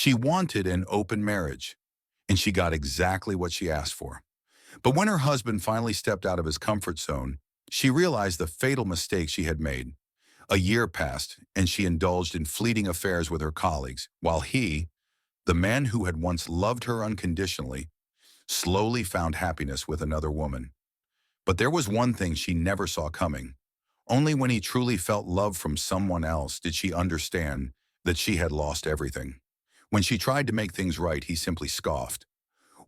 She wanted an open marriage, and she got exactly what she asked for. But when her husband finally stepped out of his comfort zone, she realized the fatal mistake she had made. A year passed, and she indulged in fleeting affairs with her colleagues, while he, the man who had once loved her unconditionally, slowly found happiness with another woman. But there was one thing she never saw coming. Only when he truly felt love from someone else did she understand that she had lost everything. When she tried to make things right, he simply scoffed.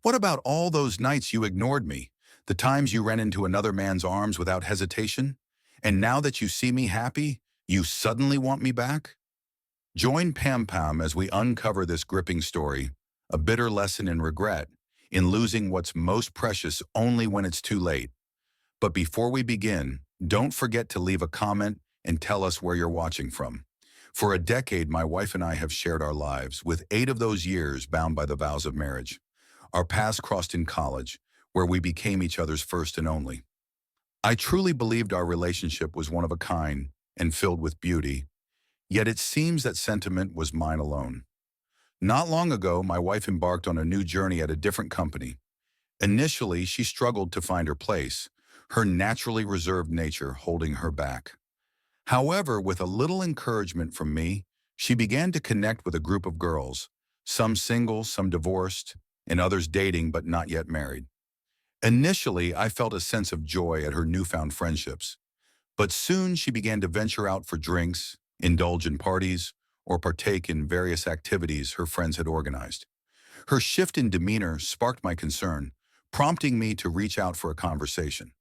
"What about all those nights you ignored me? The times you ran into another man's arms without hesitation? And now that you see me happy, you suddenly want me back?" Join Pam Pam as we uncover this gripping story, a bitter lesson in regret, in losing what's most precious only when it's too late. But before we begin, don't forget to leave a comment and tell us where you're watching from. For a decade, my wife and I have shared our lives, with 8 of those years bound by the vows of marriage. Our paths crossed in college, where we became each other's first and only. I truly believed our relationship was one of a kind and filled with beauty, yet it seems that sentiment was mine alone. Not long ago, my wife embarked on a new journey at a different company. Initially, she struggled to find her place, her naturally reserved nature holding her back. However, with a little encouragement from me, she began to connect with a group of girls, some single, some divorced, and others dating but not yet married. Initially, I felt a sense of joy at her newfound friendships, but soon she began to venture out for drinks, indulge in parties, or partake in various activities her friends had organized. Her shift in demeanor sparked my concern, prompting me to reach out for a conversation.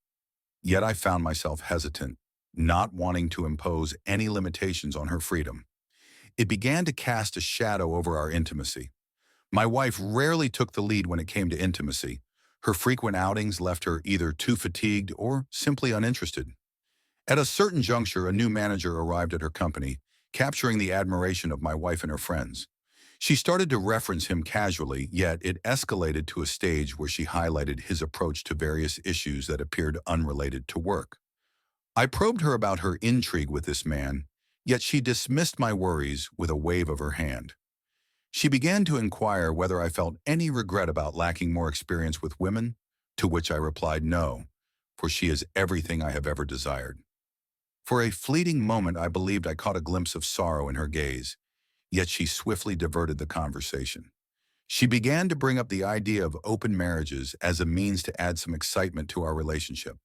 Yet I found myself hesitant, not wanting to impose any limitations on her freedom. It began to cast a shadow over our intimacy. My wife rarely took the lead when it came to intimacy. Her frequent outings left her either too fatigued or simply uninterested. At a certain juncture, a new manager arrived at her company, capturing the admiration of my wife and her friends. She started to reference him casually, yet it escalated to a stage where she highlighted his approach to various issues that appeared unrelated to work. I probed her about her intrigue with this man, yet she dismissed my worries with a wave of her hand. She began to inquire whether I felt any regret about lacking more experience with women, to which I replied no, for she is everything I have ever desired. For a fleeting moment, I believed I caught a glimpse of sorrow in her gaze, yet she swiftly diverted the conversation. She began to bring up the idea of open marriages as a means to add some excitement to our relationship.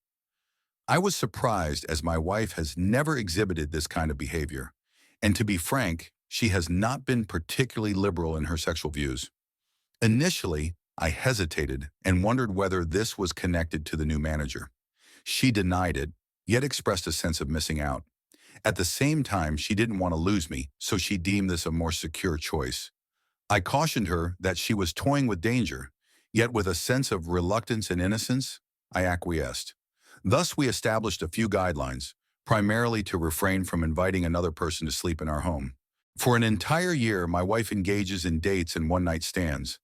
I was surprised, as my wife has never exhibited this kind of behavior, and to be frank, she has not been particularly liberal in her sexual views. Initially, I hesitated and wondered whether this was connected to the new manager. She denied it, yet expressed a sense of missing out. At the same time, she didn't want to lose me, so she deemed this a more secure choice. I cautioned her that she was toying with danger, yet with a sense of reluctance and innocence, I acquiesced. Thus, we established a few guidelines, primarily to refrain from inviting another person to sleep in our home. For an entire year, my wife engages in dates and one-night stands,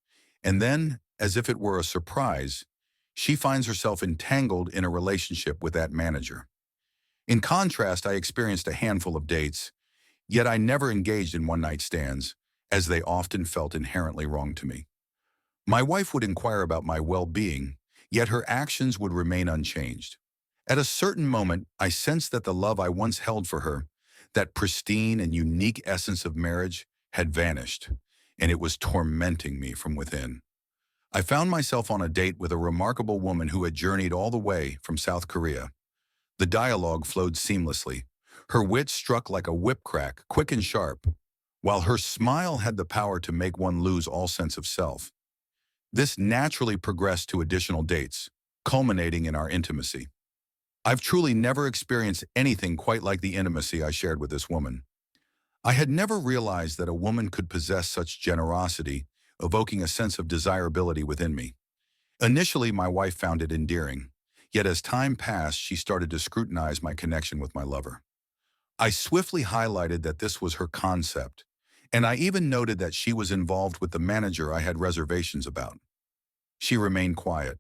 and then, as if it were a surprise, she finds herself entangled in a relationship with that manager. In contrast, I experienced a handful of dates, yet I never engaged in one-night stands, as they often felt inherently wrong to me. My wife would inquire about my well-being, yet her actions would remain unchanged. At a certain moment, I sensed that the love I once held for her, that pristine and unique essence of marriage, had vanished, and it was tormenting me from within. I found myself on a date with a remarkable woman who had journeyed all the way from South Korea. The dialogue flowed seamlessly. Her wit struck like a whip crack, quick and sharp, while her smile had the power to make one lose all sense of self. This naturally progressed to additional dates, culminating in our intimacy. I've truly never experienced anything quite like the intimacy I shared with this woman. I had never realized that a woman could possess such generosity, evoking a sense of desirability within me. Initially, my wife found it endearing, yet as time passed, she started to scrutinize my connection with my lover. I swiftly highlighted that this was her concept, and I even noted that she was involved with the manager I had reservations about. She remained quiet.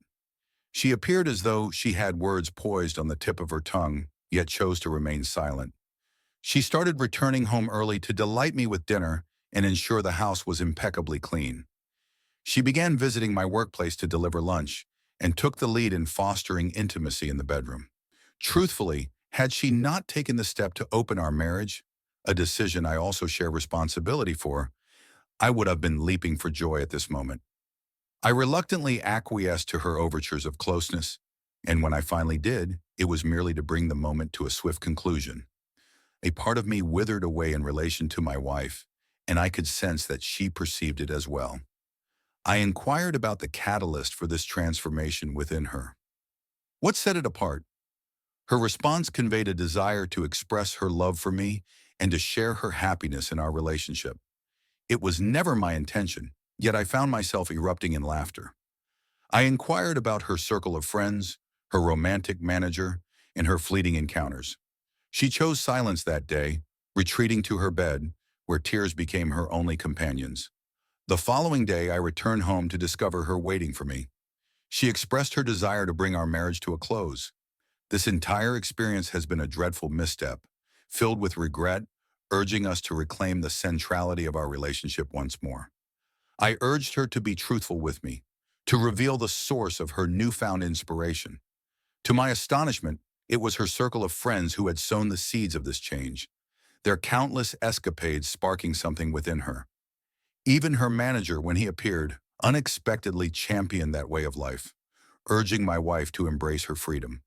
She appeared as though she had words poised on the tip of her tongue, yet chose to remain silent. She started returning home early to delight me with dinner, and ensure the house was impeccably clean. She began visiting my workplace to deliver lunch and took the lead in fostering intimacy in the bedroom. Truthfully, had she not taken the step to open our marriage, a decision I also share responsibility for, I would have been leaping for joy at this moment. I reluctantly acquiesced to her overtures of closeness, and when I finally did, it was merely to bring the moment to a swift conclusion. A part of me withered away in relation to my wife, and I could sense that she perceived it as well. I inquired about the catalyst for this transformation within her. What set it apart? Her response conveyed a desire to express her love for me and to share her happiness in our relationship. It was never my intention, yet I found myself erupting in laughter. I inquired about her circle of friends, her romantic manager, and her fleeting encounters. She chose silence that day, retreating to her bed, where tears became her only companions. The following day, I returned home to discover her waiting for me. She expressed her desire to bring our marriage to a close. This entire experience has been a dreadful misstep, filled with regret, urging us to reclaim the centrality of our relationship once more. I urged her to be truthful with me, to reveal the source of her newfound inspiration. To my astonishment, it was her circle of friends who had sown the seeds of this change, their countless escapades sparking something within her. Even her manager, when he appeared, unexpectedly championed that way of life, urging my wife to embrace her freedom.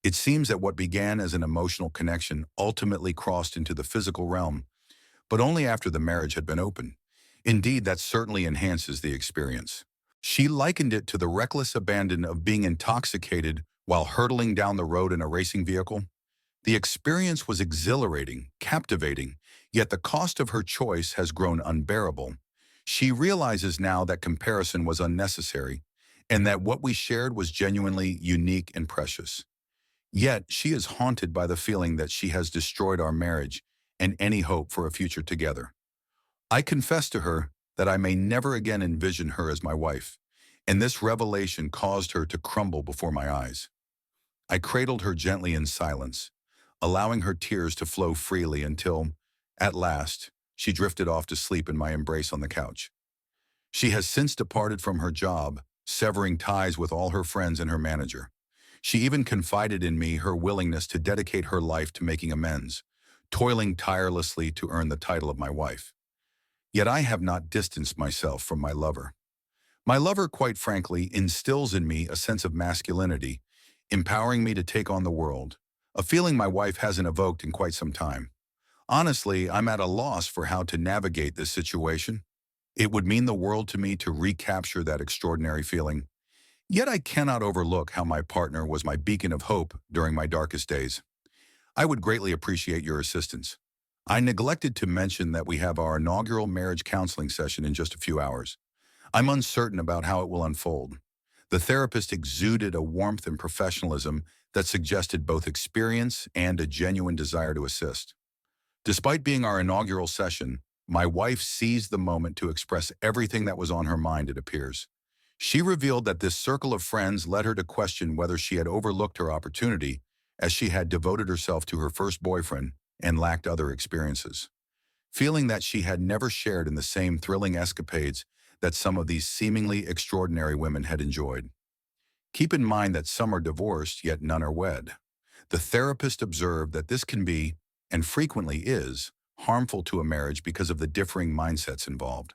It seems that what began as an emotional connection ultimately crossed into the physical realm, but only after the marriage had been open. Indeed, that certainly enhances the experience. She likened it to the reckless abandon of being intoxicated while hurtling down the road in a racing vehicle. The experience was exhilarating, captivating, yet the cost of her choice has grown unbearable. She realizes now that comparison was unnecessary, and that what we shared was genuinely unique and precious. Yet she is haunted by the feeling that she has destroyed our marriage and any hope for a future together. I confess to her that I may never again envision her as my wife, and this revelation caused her to crumble before my eyes. I cradled her gently in silence, allowing her tears to flow freely until, at last, she drifted off to sleep in my embrace on the couch. She has since departed from her job, severing ties with all her friends and her manager. She even confided in me her willingness to dedicate her life to making amends, toiling tirelessly to earn the title of my wife. Yet I have not distanced myself from my lover. My lover, quite frankly, instills in me a sense of masculinity, empowering me to take on the world, a feeling my wife hasn't evoked in quite some time. Honestly, I'm at a loss for how to navigate this situation. It would mean the world to me to recapture that extraordinary feeling. Yet I cannot overlook how my partner was my beacon of hope during my darkest days. I would greatly appreciate your assistance. I neglected to mention that we have our inaugural marriage counseling session in just a few hours. I'm uncertain about how it will unfold. The therapist exuded a warmth and professionalism that suggested both experience and a genuine desire to assist. Despite being our inaugural session, my wife seized the moment to express everything that was on her mind, it appears. She revealed that this circle of friends led her to question whether she had overlooked her opportunity, as she had devoted herself to her first boyfriend and lacked other experiences. Feeling that she had never shared in the same thrilling escapades that some of these seemingly extraordinary women had enjoyed. Keep in mind that some are divorced, yet none are wed. The therapist observed that this can be, and frequently is, harmful to a marriage because of the differing mindsets involved.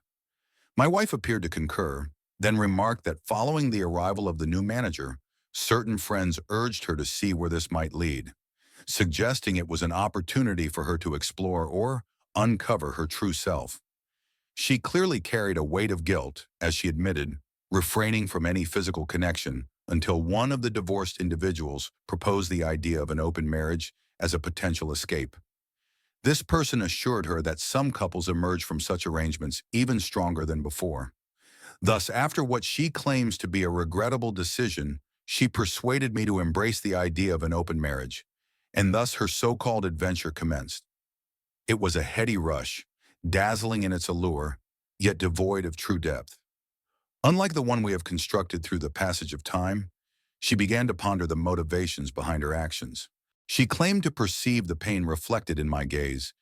My wife appeared to concur, then remarked that following the arrival of the new manager, certain friends urged her to see where this might lead, suggesting it was an opportunity for her to explore or uncover her true self. She clearly carried a weight of guilt, as she admitted, refraining from any physical connection until one of the divorced individuals proposed the idea of an open marriage as a potential escape. This person assured her that some couples emerge from such arrangements even stronger than before. Thus, after what she claims to be a regrettable decision, she persuaded me to embrace the idea of an open marriage, and thus her so-called adventure commenced. It was a heady rush, dazzling in its allure, yet devoid of true depth. Unlike the one we have constructed through the passage of time, she began to ponder the motivations behind her actions. She claimed to perceive the pain reflected in my gaze,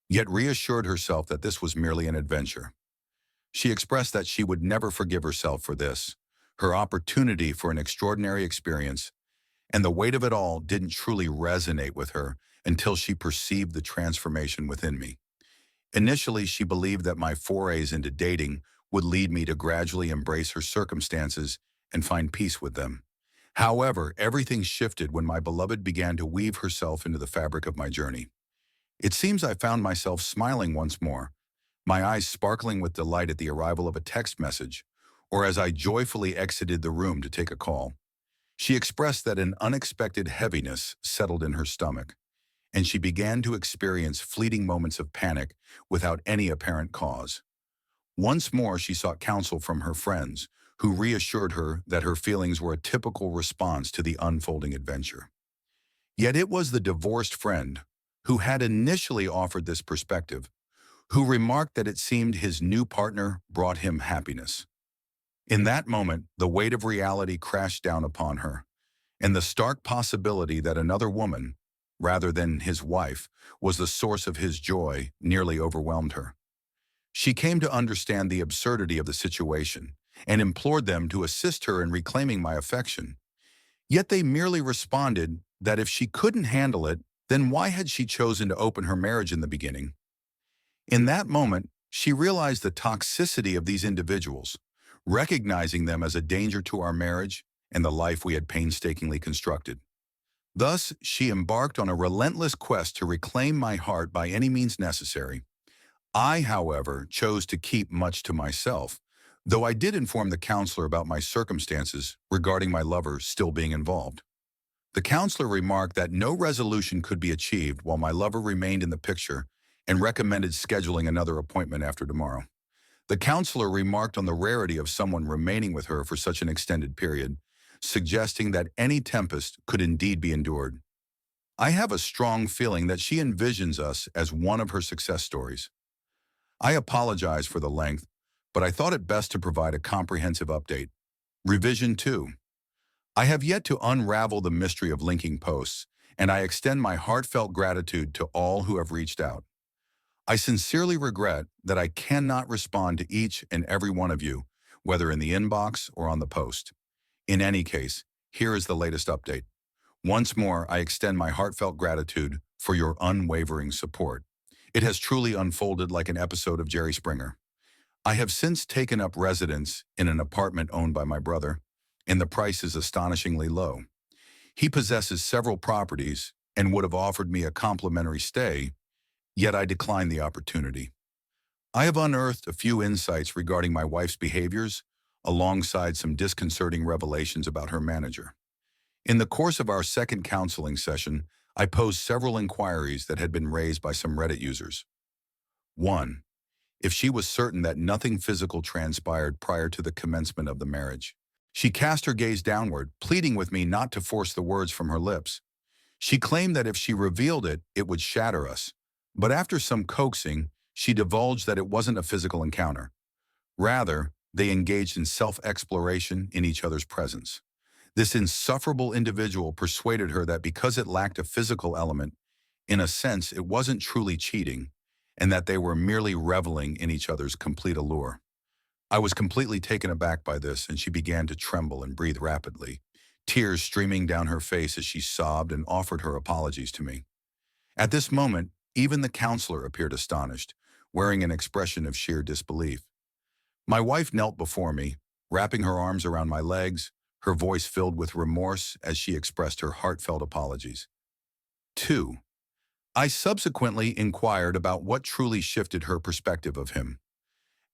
yet reassured herself that this was merely an adventure. She expressed that she would never forgive herself for this, her opportunity for an extraordinary experience, and the weight of it all didn't truly resonate with her until she perceived the transformation within me. Initially, she believed that my forays into dating would lead me to gradually embrace her circumstances and find peace with them. However, everything shifted when my beloved began to weave herself into the fabric of my journey. It seems I found myself smiling once more, my eyes sparkling with delight at the arrival of a text message, or as I joyfully exited the room to take a call. She expressed that an unexpected heaviness settled in her stomach, and she began to experience fleeting moments of panic without any apparent cause. Once more, she sought counsel from her friends, who reassured her that her feelings were a typical response to the unfolding adventure. Yet it was the divorced friend, who had initially offered this perspective, who remarked that it seemed his new partner brought him happiness. In that moment, the weight of reality crashed down upon her, and the stark possibility that another woman, rather than his wife, was the source of his joy nearly overwhelmed her. She came to understand the absurdity of the situation and implored them to assist her in reclaiming my affection. Yet they merely responded that if she couldn't handle it, then why had she chosen to open her marriage in the beginning? In that moment, she realized the toxicity of these individuals, recognizing them as a danger to our marriage and the life we had painstakingly constructed. Thus, she embarked on a relentless quest to reclaim my heart by any means necessary. I, however, chose to keep much to myself, though I did inform the counselor about my circumstances regarding my lover still being involved. The counselor remarked that no resolution could be achieved while my lover remained in the picture and recommended scheduling another appointment after tomorrow. The counselor remarked on the rarity of someone remaining with her for such an extended period, suggesting that any tempest could indeed be endured. I have a strong feeling that she envisions us as one of her success stories. I apologize for the length, but I thought it best to provide a comprehensive update. Revision 2. I have yet to unravel the mystery of linking posts, and I extend my heartfelt gratitude to all who have reached out. I sincerely regret that I cannot respond to each and every one of you, whether in the inbox or on the post. In any case, here is the latest update. Once more, I extend my heartfelt gratitude for your unwavering support. It has truly unfolded like an episode of Jerry Springer. I have since taken up residence in an apartment owned by my brother, and the price is astonishingly low. He possesses several properties and would have offered me a complimentary stay, yet I declined the opportunity. I have unearthed a few insights regarding my wife's behaviors, alongside some disconcerting revelations about her manager. In the course of our second counseling session, I posed several inquiries that had been raised by some Reddit users. 1. If she was certain that nothing physical transpired prior to the commencement of the marriage. She cast her gaze downward, pleading with me not to force the words from her lips. She claimed that if she revealed it, it would shatter us. But after some coaxing, she divulged that it wasn't a physical encounter. Rather, they engaged in self-exploration in each other's presence. This insufferable individual persuaded her that because it lacked a physical element, in a sense it wasn't truly cheating, and that they were merely reveling in each other's complete allure. I was completely taken aback by this, and she began to tremble and breathe rapidly, tears streaming down her face as she sobbed and offered her apologies to me. At this moment, even the counselor appeared astonished, wearing an expression of sheer disbelief. My wife knelt before me, wrapping her arms around my legs, her voice filled with remorse as she expressed her heartfelt apologies. 2. I subsequently inquired about what truly shifted her perspective of him.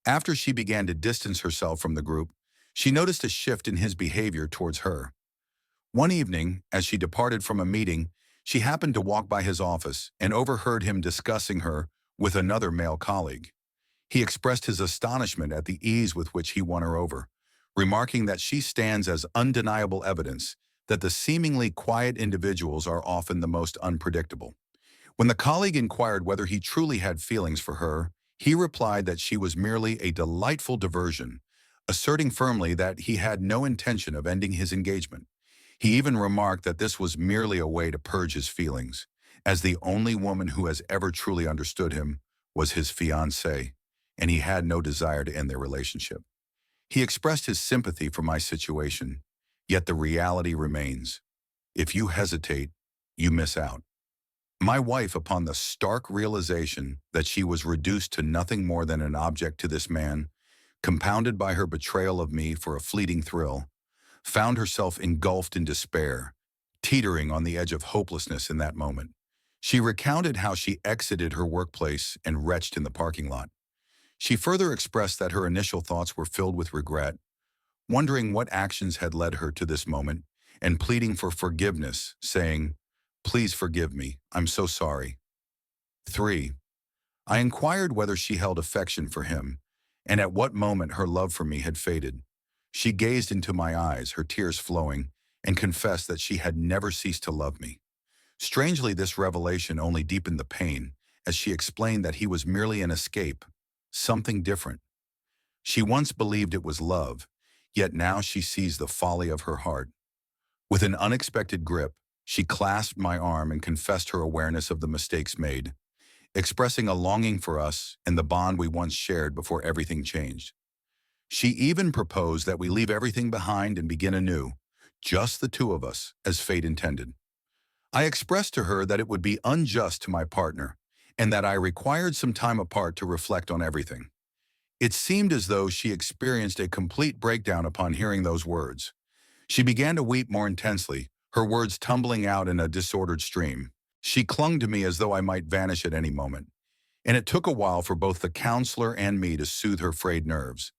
After she began to distance herself from the group, she noticed a shift in his behavior towards her. One evening, as she departed from a meeting, she happened to walk by his office and overheard him discussing her with another male colleague. He expressed his astonishment at the ease with which he won her over, remarking that she stands as undeniable evidence that the seemingly quiet individuals are often the most unpredictable. When the colleague inquired whether he truly had feelings for her, he replied that she was merely a delightful diversion, asserting firmly that he had no intention of ending his engagement. He even remarked that this was merely a way to purge his feelings. As the only woman who has ever truly understood him, was his fiancée, and he had no desire to end their relationship. He expressed his sympathy for my situation, yet the reality remains. If you hesitate, you miss out. My wife, upon the stark realization that she was reduced to nothing more than an object to this man, compounded by her betrayal of me for a fleeting thrill, found herself engulfed in despair, teetering on the edge of hopelessness in that moment. She recounted how she exited her workplace and retched in the parking lot. She further expressed that her initial thoughts were filled with regret, wondering what actions had led her to this moment, and pleading for forgiveness, saying, "Please forgive me, I'm so sorry." 3. I inquired whether she held affection for him, and at what moment her love for me had faded. She gazed into my eyes, her tears flowing, and confessed that she had never ceased to love me. Strangely, this revelation only deepened the pain, as she explained that he was merely an escape, something different. She once believed it was love, yet now she sees the folly of her heart. With an unexpected grip, she clasped my arm and confessed her awareness of the mistakes made, expressing a longing for us and the bond we once shared before everything changed. She even proposed that we leave everything behind and begin anew, just the two of us, as fate intended. I expressed to her that it would be unjust to my partner, and that I required some time apart to reflect on everything. It seemed as though she experienced a complete breakdown upon hearing those words. She began to weep more intensely, her words tumbling out in a disordered stream. She clung to me as though I might vanish at any moment, and it took a while for both the counselor and me to soothe her frayed nerves.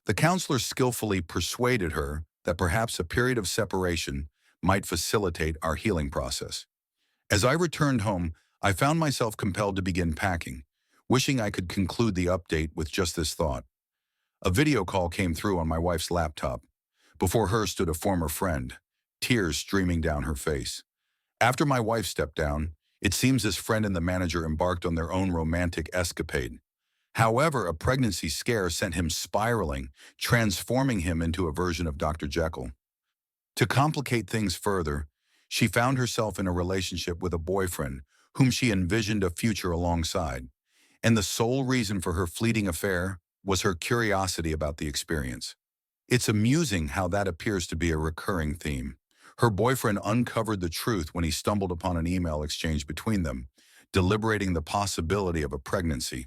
The counselor skillfully persuaded her that perhaps a period of separation might facilitate our healing process. As I returned home, I found myself compelled to begin packing, wishing I could conclude the update with just this thought. A video call came through on my wife's laptop. Before her stood a former friend, tears streaming down her face. After my wife stepped down, it seems this friend and the manager embarked on their own romantic escapade. However, a pregnancy scare sent him spiraling, transforming him into a version of Dr. Jekyll. To complicate things further, she found herself in a relationship with a boyfriend whom she envisioned a future alongside, and the sole reason for her fleeting affair was her curiosity about the experience. It's amusing how that appears to be a recurring theme. Her boyfriend uncovered the truth when he stumbled upon an email exchange between them, deliberating the possibility of a pregnancy.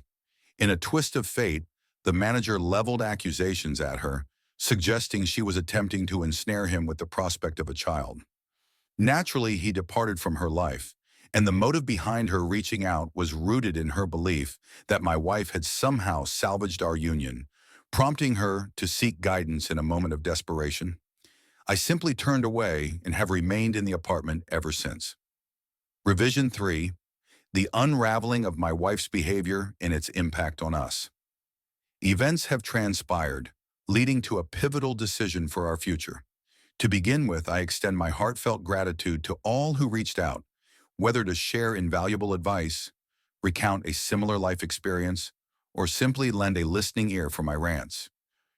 In a twist of fate, the manager leveled accusations at her, suggesting she was attempting to ensnare him with the prospect of a child. Naturally, he departed from her life, and the motive behind her reaching out was rooted in her belief that my wife had somehow salvaged our union, prompting her to seek guidance in a moment of desperation. I simply turned away and have remained in the apartment ever since. Revision 3. The unraveling of my wife's behavior and its impact on us. Events have transpired, leading to a pivotal decision for our future. To begin with, I extend my heartfelt gratitude to all who reached out, whether to share invaluable advice, recount a similar life experience, or simply lend a listening ear for my rants.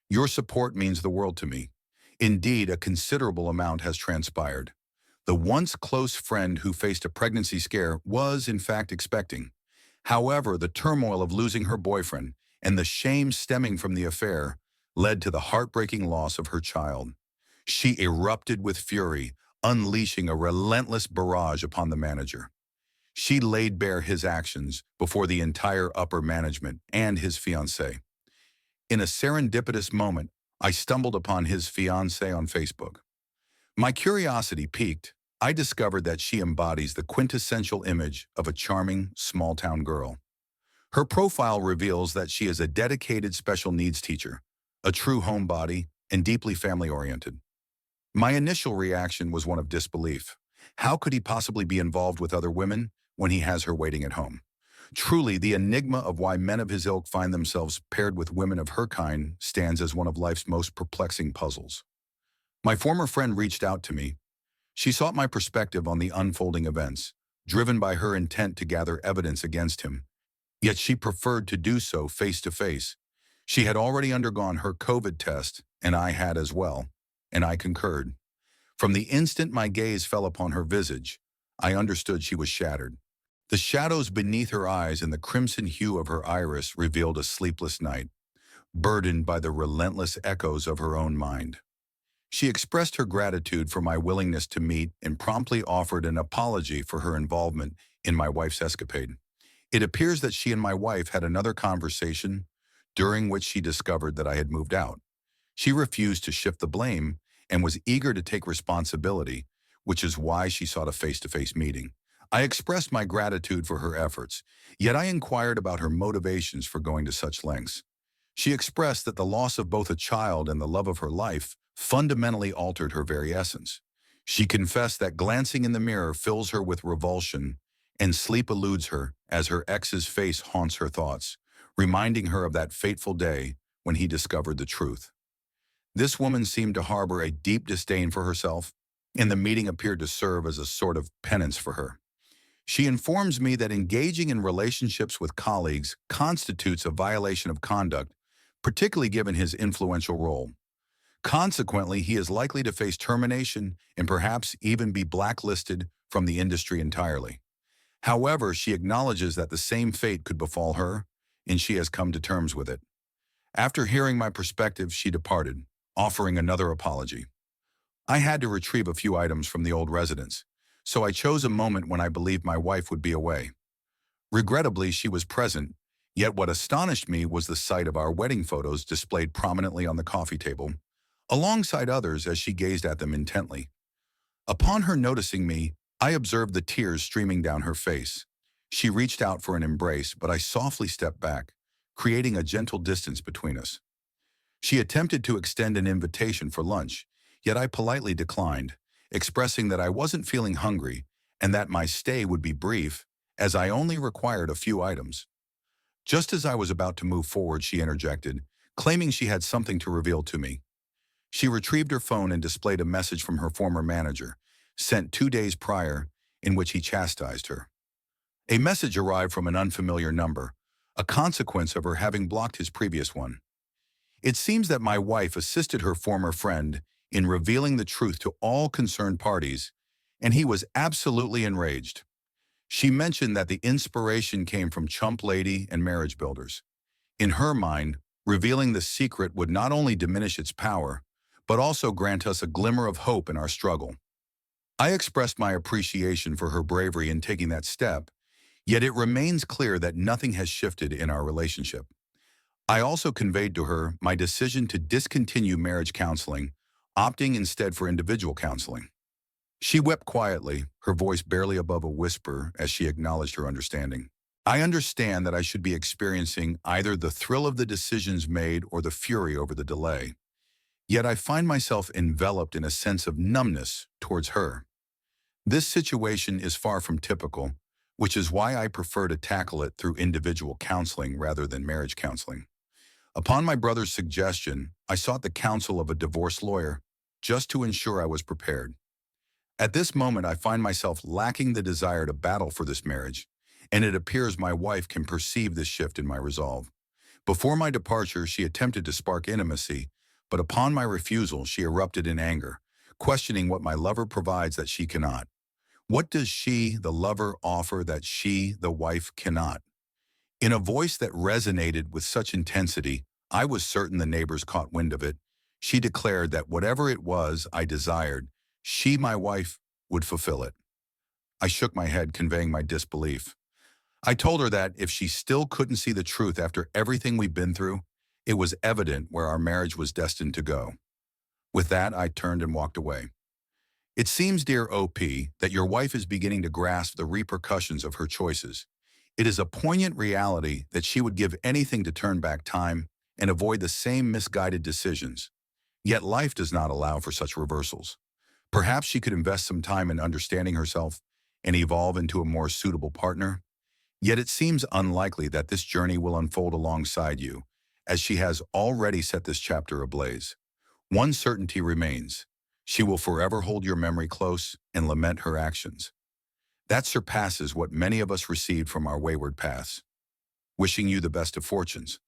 Your support means the world to me. Indeed, a considerable amount has transpired. The once close friend who faced a pregnancy scare was, in fact, expecting. However, the turmoil of losing her boyfriend and the shame stemming from the affair led to the heartbreaking loss of her child. She erupted with fury, unleashing a relentless barrage upon the manager. She laid bare his actions before the entire upper management and his fiancée. In a serendipitous moment, I stumbled upon his fiancée on Facebook. My curiosity piqued. I discovered that she embodies the quintessential image of a charming, small-town girl. Her profile reveals that she is a dedicated special needs teacher, a true homebody, and deeply family-oriented. My initial reaction was one of disbelief. How could he possibly be involved with other women when he has her waiting at home? Truly, the enigma of why men of his ilk find themselves paired with women of her kind stands as one of life's most perplexing puzzles. My former friend reached out to me. She sought my perspective on the unfolding events, driven by her intent to gather evidence against him. Yet she preferred to do so face to face. She had already undergone her COVID test, and I had as well, and I concurred. From the instant my gaze fell upon her visage, I understood she was shattered. The shadows beneath her eyes and the crimson hue of her iris revealed a sleepless night, burdened by the relentless echoes of her own mind. She expressed her gratitude for my willingness to meet and promptly offered an apology for her involvement in my wife's escapade. It appears that she and my wife had another conversation, during which she discovered that I had moved out. She refused to shift the blame and was eager to take responsibility, which is why she sought a face-to-face meeting. I expressed my gratitude for her efforts, yet I inquired about her motivations for going to such lengths. She expressed that the loss of both a child and the love of her life fundamentally altered her very essence. She confessed that glancing in the mirror fills her with revulsion and sleep eludes her as her ex's face haunts her thoughts, reminding her of that fateful day when he discovered the truth. This woman seemed to harbor a deep disdain for herself, and the meeting appeared to serve as a sort of penance for her. She informs me that engaging in relationships with colleagues constitutes a violation of conduct, particularly given his influential role. Consequently, he is likely to face termination and perhaps even be blacklisted from the industry entirely. However, she acknowledges that the same fate could befall her, and she has come to terms with it. After hearing my perspective, she departed, offering another apology. I had to retrieve a few items from the old residence, so I chose a moment when I believed my wife would be away. Regrettably, she was present, yet what astonished me was the sight of our wedding photos displayed prominently on the coffee table, alongside others as she gazed at them intently. Upon her noticing me, I observed the tears streaming down her face. She reached out for an embrace, but I softly stepped back, creating a gentle distance between us. She attempted to extend an invitation for lunch, yet I politely declined, expressing that I wasn't feeling hungry and that my stay would be brief, as I only required a few items. Just as I was about to move forward, she interjected, claiming she had something to reveal to me. She retrieved her phone and displayed a message from her former manager, sent 2 days prior, in which he chastised her. A message arrived from an unfamiliar number, a consequence of her having blocked his previous one. It seems that my wife assisted her former friend in revealing the truth to all concerned parties, and he was absolutely enraged. She mentioned that the inspiration came from Chump Lady and Marriage Builders. In her mind, revealing the secret would not only diminish its power, but also grant us a glimmer of hope in our struggle. I expressed my appreciation for her bravery in taking that step, yet it remains clear that nothing has shifted in our relationship. I also conveyed to her my decision to discontinue marriage counseling, opting instead for individual counseling. She wept quietly, her voice barely above a whisper as she acknowledged her understanding. I understand that I should be experiencing either the thrill of the decisions made or the fury over the delay. Yet I find myself enveloped in a sense of numbness towards her. This situation is far from typical, which is why I prefer to tackle it through individual counseling rather than marriage counseling. Upon my brother's suggestion, I sought the counsel of a divorce lawyer, just to ensure I was prepared. At this moment, I find myself lacking the desire to battle for this marriage, and it appears my wife can perceive this shift in my resolve. Before my departure, she attempted to spark intimacy, but upon my refusal, she erupted in anger, questioning what my lover provides that she cannot. What does she, the lover, offer that she, the wife, cannot? In a voice that resonated with such intensity, I was certain the neighbors caught wind of it. She declared that whatever it was I desired, she, my wife, would fulfill it. I shook my head, conveying my disbelief. I told her that if she still couldn't see the truth after everything we've been through, it was evident where our marriage was destined to go. With that, I turned and walked away. It seems, dear OP, that your wife is beginning to grasp the repercussions of her choices. It is a poignant reality that she would give anything to turn back time and avoid the same misguided decisions. Yet life does not allow for such reversals. Perhaps she could invest some time in understanding herself and evolve into a more suitable partner. Yet it seems unlikely that this journey will unfold alongside you, as she has already set this chapter ablaze. One certainty remains. She will forever hold your memory close and lament her actions. That surpasses what many of us received from our wayward paths. Wishing you the best of fortunes.